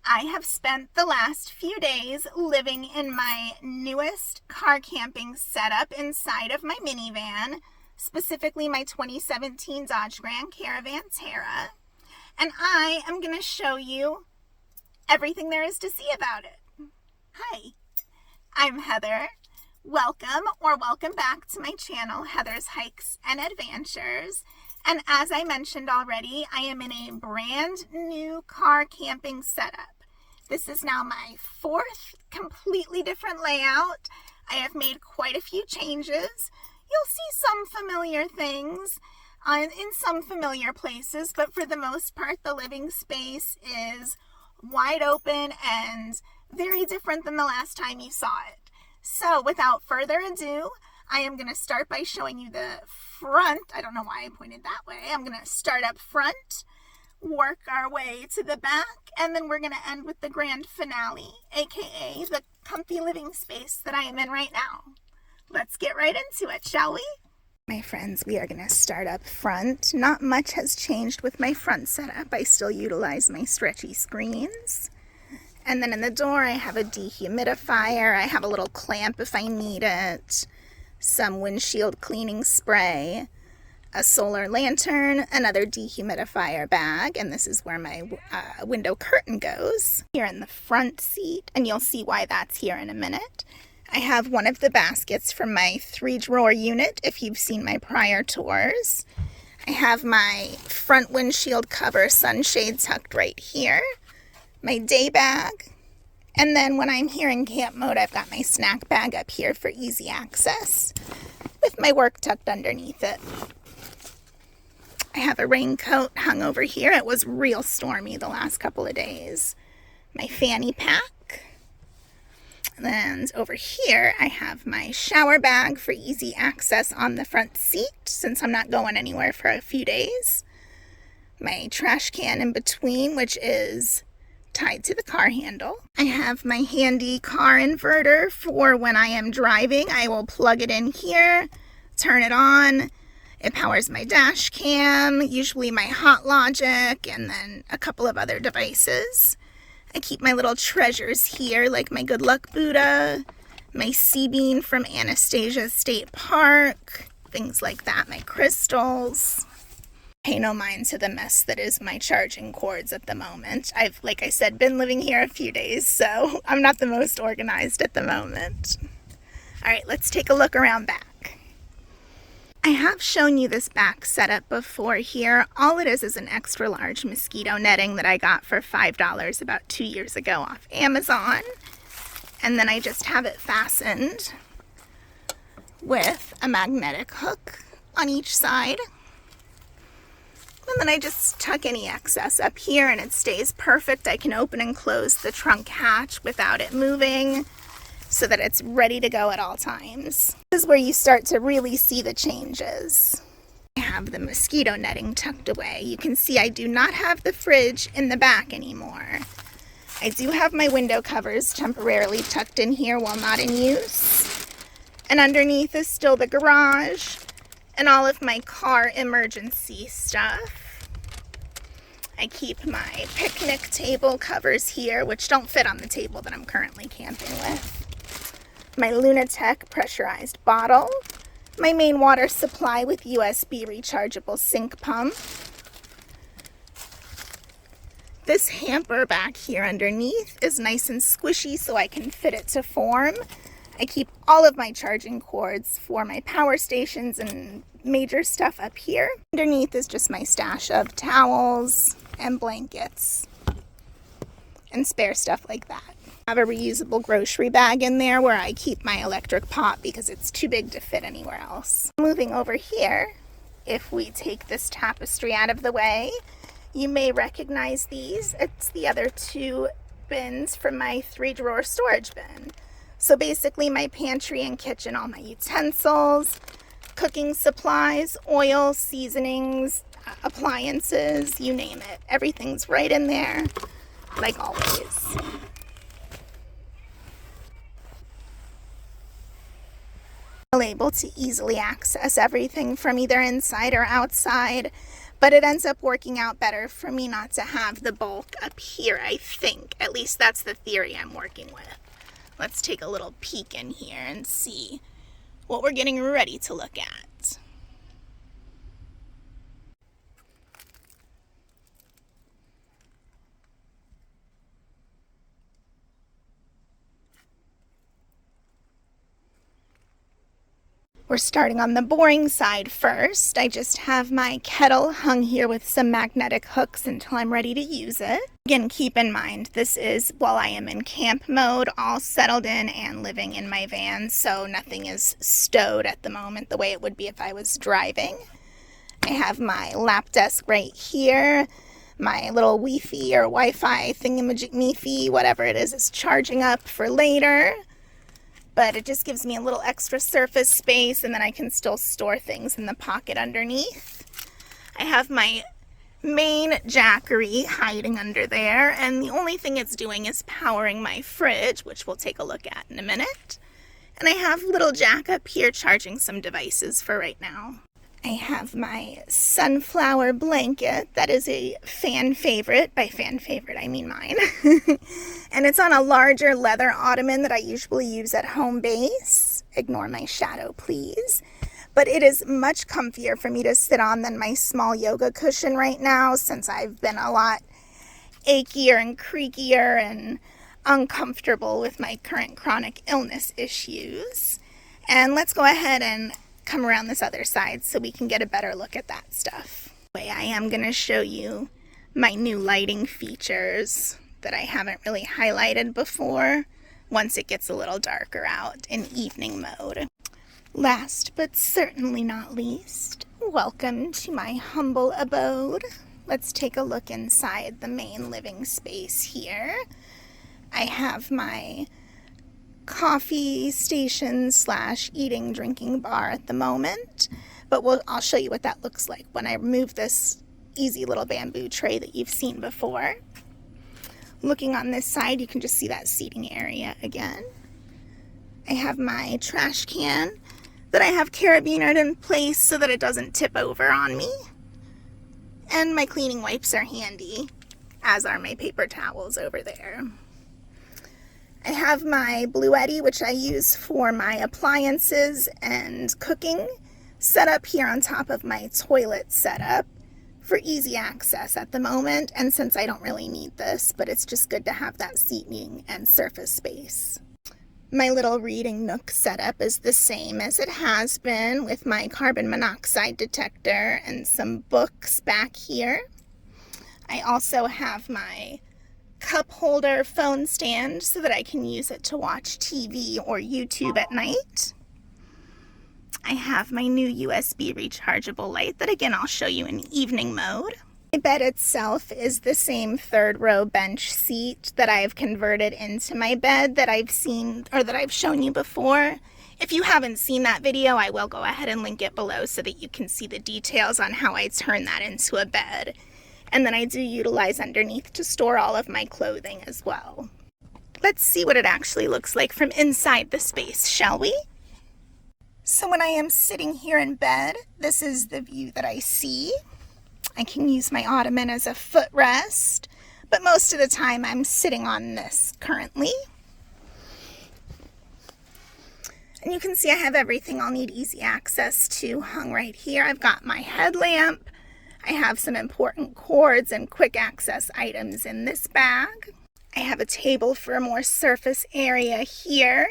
I have spent the last few days living in my newest car camping setup inside of my minivan, specifically my 2017 Dodge Grand Caravan Terra, and I am going to show you everything there is to see about it. Hi, I'm Heather. Welcome back to my channel, Heather's Hikes and Adventures. And as I mentioned already, I am in a brand new car camping setup. This is now my fourth completely different layout. I have made quite a few changes. You'll see some familiar things in some familiar places, but for the most part, the living space is wide open and very different than the last time you saw it. So without further ado, I am going to start by showing you the front. I don't know why I pointed that way. I'm going to start up front, work our way to the back, and then we're going to end with the grand finale, aka the comfy living space that I am in right now. Let's get right into it, shall we? My friends, we are going to start up front. Not much has changed with my front setup. I still utilize my stretchy screens. And then in the door, I have a dehumidifier. I have a little clamp if I need it, some windshield cleaning spray, a solar lantern, another dehumidifier bag, and this is where my window curtain goes. Here in the front seat, and you'll see why that's here in a minute, I have one of the baskets from my 3-drawer unit, if you've seen my prior tours. I have my front windshield cover sunshade tucked right here, my day bag, and then when I'm here in camp mode, I've got my snack bag up here for easy access with my work tucked underneath it. I have a raincoat hung over here. It was real stormy the last couple of days. My fanny pack. And over here, I have my shower bag for easy access on the front seat since I'm not going anywhere for a few days. My trash can in between, which is tied to the car handle. I have my handy car inverter for when I am driving. I will plug it in here, turn it on. It powers my dash cam, usually my hot logic, and then a couple of other devices. I keep my little treasures here, like my Good Luck Buddha, my sea bean from Anastasia State Park, things like that, my crystals. Pay no mind to the mess that is my charging cords at the moment. I've, like I said, been living here a few days, so I'm not the most organized at the moment. All right, let's take a look around back. I have shown you this back setup before here. All it is an extra large mosquito netting that I got for $5 about 2 years ago off Amazon. And then I just have it fastened with a magnetic hook on each side. And then I just tuck any excess up here and it stays perfect. I can open and close the trunk hatch without it moving so that it's ready to go at all times. This is where you start to really see the changes. I have the mosquito netting tucked away. You can see I do not have the fridge in the back anymore. I do have my window covers temporarily tucked in here while not in use. And underneath is still the garage and all of my car emergency stuff. I keep my picnic table covers here, which don't fit on the table that I'm currently camping with. My Lunatech pressurized bottle. My main water supply with USB rechargeable sink pump. This hamper back here underneath is nice and squishy so I can fit it to form. I keep all of my charging cords for my power stations and major stuff up here. Underneath is just my stash of towels and blankets and spare stuff like that. I have a reusable grocery bag in there where I keep my electric pot because it's too big to fit anywhere else. Moving over here, if we take this tapestry out of the way, you may recognize these. It's the other 2 bins from my 3-drawer storage bin. So basically my pantry and kitchen, all my utensils, cooking supplies, oil, seasonings, appliances, you name it. Everything's right in there, like always. I'm able to easily access everything from either inside or outside But it ends up working out better for me not to have the bulk up here, I think. At least that's the theory I'm working with. Let's take a little peek in here and see what we're getting ready to look at. We're starting on the boring side first. I just have my kettle hung here with some magnetic hooks until I'm ready to use it. Again, keep in mind, this is while I am in camp mode, all settled in and living in my van, so nothing is stowed at the moment the way it would be if I was driving. I have my lap desk right here. My little Wi-Fi or Wi-Fi thingamajig-meefy, whatever it is charging up for later. But it just gives me a little extra surface space, and then I can still store things in the pocket underneath. I have my main Jackery hiding under there, and the only thing it's doing is powering my fridge, which we'll take a look at in a minute. And I have little Jack up here charging some devices for right now. I have my sunflower blanket. That is a fan favorite. By fan favorite, I mean mine. And it's on a larger leather ottoman that I usually use at home base. Ignore my shadow, please. But it is much comfier for me to sit on than my small yoga cushion right now, since I've been a lot achier and creakier and uncomfortable with my current chronic illness issues. And let's go ahead and come around this other side so we can get a better look at that stuff. I am going to show you my new lighting features that I haven't really highlighted before once it gets a little darker out in evening mode. Last but certainly not least, welcome to my humble abode. Let's take a look inside the main living space here. I have my coffee station / eating drinking bar at the moment, but I'll show you what that looks like when I remove this easy little bamboo tray that you've seen before. Looking on this side, you can just see that seating area again. I have my trash can that I have carabinered in place so that it doesn't tip over on me, and my cleaning wipes are handy, as are my paper towels over there. I have my Bluetti, which I use for my appliances and cooking, set up here on top of my toilet setup for easy access at the moment. And since I don't really need this, but it's just good to have that seating and surface space. My little reading nook setup is the same as it has been, with my carbon monoxide detector and some books back here. I also have my cup holder phone stand so that I can use it to watch TV or YouTube at night. I have my new USB rechargeable light that again I'll show you in evening mode. My bed itself is the same third row bench seat that I've converted into my bed that I've shown you before. If you haven't seen that video, I will go ahead and link it below so that you can see the details on how I turn that into a bed. And then I do utilize underneath to store all of my clothing as well. Let's see what it actually looks like from inside the space, shall we? So when I am sitting here in bed, this is the view that I see. I can use my ottoman as a footrest, but most of the time I'm sitting on this currently. And you can see I have everything I'll need easy access to hung right here. I've got my headlamp. I have some important cords and quick access items in this bag. I have a table for a more surface area here,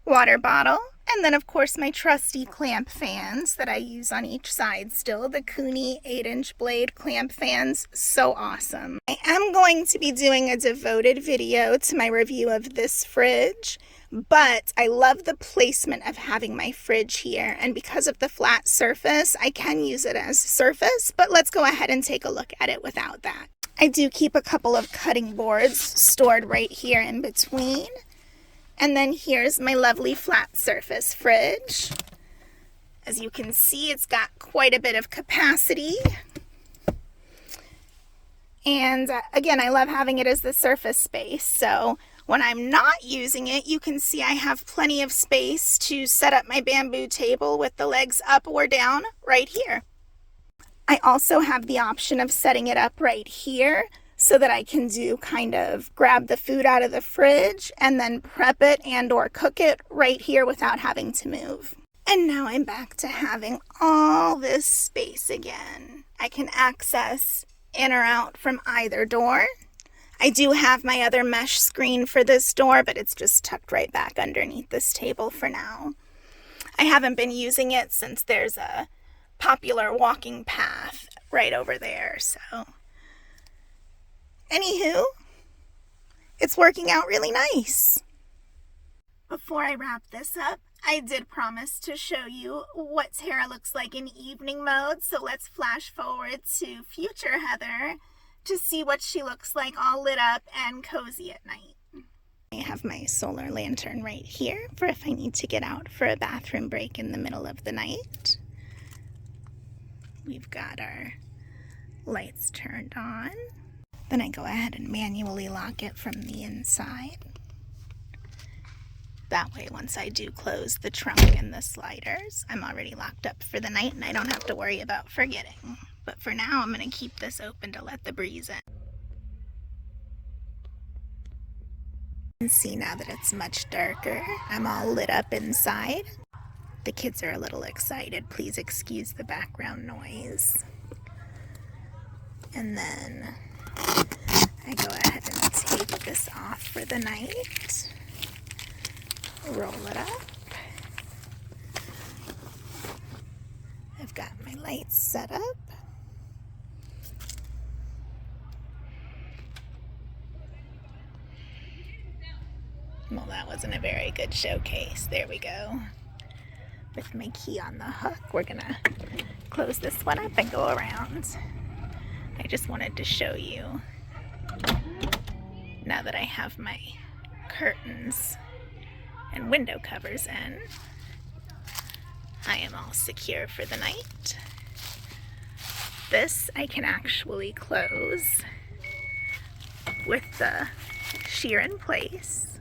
water bottle, and then of course my trusty clamp fans that I use on each side still, the Cooney 8-inch blade clamp fans, so awesome. I am going to be doing a devoted video to my review of this fridge, but I love the placement of having my fridge here, and because of the flat surface, I can use it as surface, but let's go ahead and take a look at it without that. I do keep a couple of cutting boards stored right here in between, and then here's my lovely flat surface fridge. As you can see, it's got quite a bit of capacity. And again, I love having it as the surface space, so when I'm not using it, you can see I have plenty of space to set up my bamboo table with the legs up or down right here. I also have the option of setting it up right here so that I can do kind of grab the food out of the fridge and then prep it and or cook it right here without having to move. And now I'm back to having all this space again. I can access in or out from either door. I do have my other mesh screen for this door, but it's just tucked right back underneath this table for now. I haven't been using it since there's a popular walking path right over there, so. Anywho, it's working out really nice. Before I wrap this up, I did promise to show you what Terra looks like in evening mode, so let's flash forward to future Heather to see what she looks like all lit up and cozy at night. I have my solar lantern right here for if I need to get out for a bathroom break in the middle of the night. We've got our lights turned on. Then I go ahead and manually lock it from the inside. That way, once I do close the trunk and the sliders, I'm already locked up for the night and I don't have to worry about forgetting. But for now, I'm going to keep this open to let the breeze in. You can see now that it's much darker, I'm all lit up inside. The kids are a little excited. Please excuse the background noise. And then I go ahead and take this off for the night. Roll it up. I've got my lights set up. Well, that wasn't a very good showcase. There we go. With my key on the hook, we're gonna close this one up and go around. I just wanted to show you, now that I have my curtains and window covers in, I am all secure for the night. This I can actually close with the sheer in place.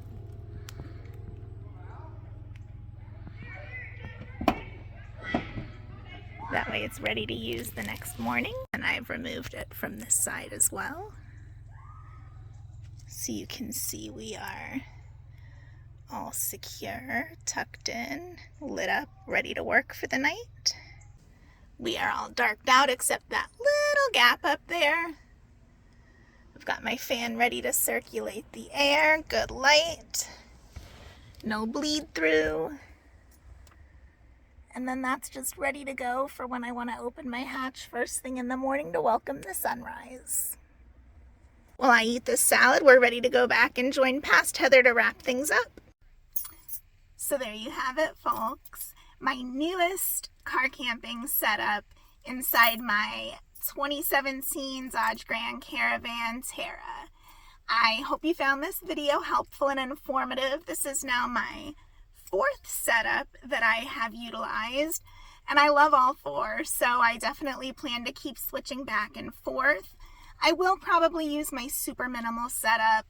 That way it's ready to use the next morning. And I've removed it from this side as well. So you can see we are all secure, tucked in, lit up, ready to work for the night. We are all darked out except that little gap up there. I've got my fan ready to circulate the air, good light, no bleed through. And then that's just ready to go for when I want to open my hatch first thing in the morning to welcome the sunrise. While I eat this salad, we're ready to go back and join past Heather to wrap things up. So there you have it, folks. My newest car camping setup inside my 2017 Dodge Grand Caravan Terra. I hope you found this video helpful and informative. This is now my fourth setup that I have utilized, and I love all four, so I definitely plan to keep switching back and forth. I will probably use my super minimal setup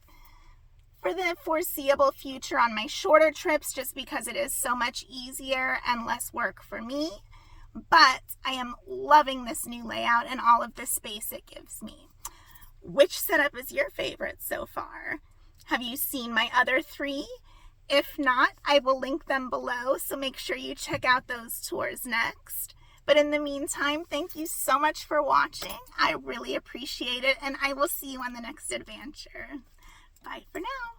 for the foreseeable future on my shorter trips just because it is so much easier and less work for me. But I am loving this new layout and all of the space it gives me. Which setup is your favorite so far? Have you seen my other three? If not, I will link them below, so make sure you check out those tours next. But in the meantime, thank you so much for watching. I really appreciate it, and I will see you on the next adventure. Bye for now.